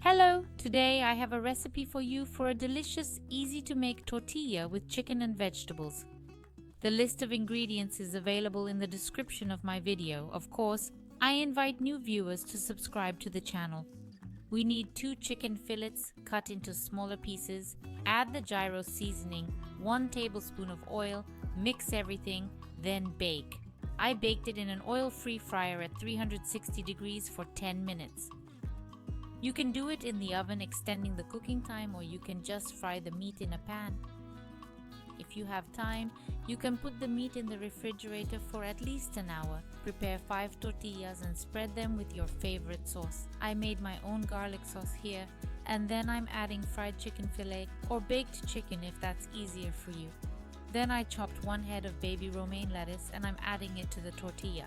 Hello! Today I have a recipe for you for a delicious, easy to make tortilla with chicken and vegetables. The list of ingredients is available in the description of my video. Of course, I invite new viewers to subscribe to the channel. We need 2 chicken fillets cut into smaller pieces. Add the gyro seasoning, 1 tablespoon of oil, mix everything, then bake. I baked it in an oil-free fryer at 360 degrees for 10 minutes. You can do it in the oven, extending the cooking time, or you can just fry the meat in a pan. If you have time, you can put the meat in the refrigerator for at least an hour. Prepare 5 tortillas and spread them with your favorite sauce. I made my own garlic sauce here, and then I'm adding fried chicken fillet or baked chicken if that's easier for you. Then I chopped 1 head of baby romaine lettuce and I'm adding it to the tortilla.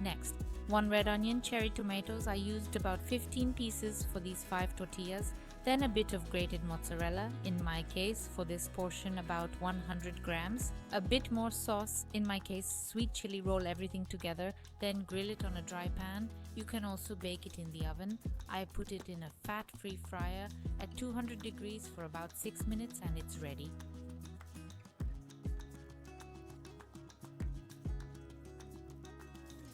Next, 1 red onion, cherry tomatoes. I used about 15 pieces for these 5 tortillas. Then a bit of grated mozzarella, in my case for this portion about 100 grams. A bit more sauce, in my case sweet chili. Roll everything together, then grill it on a dry pan. You can also bake it in the oven. I put it in a fat-free fryer at 200 degrees for about 6 minutes and it's ready.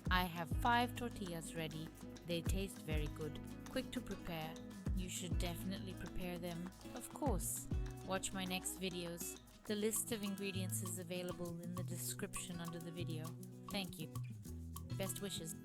I have 5 tortillas ready. They taste very good, quick to prepare. You should definitely prepare them. Of course, watch my next videos. The list of ingredients is available in the description under the video. Thank you. Best wishes.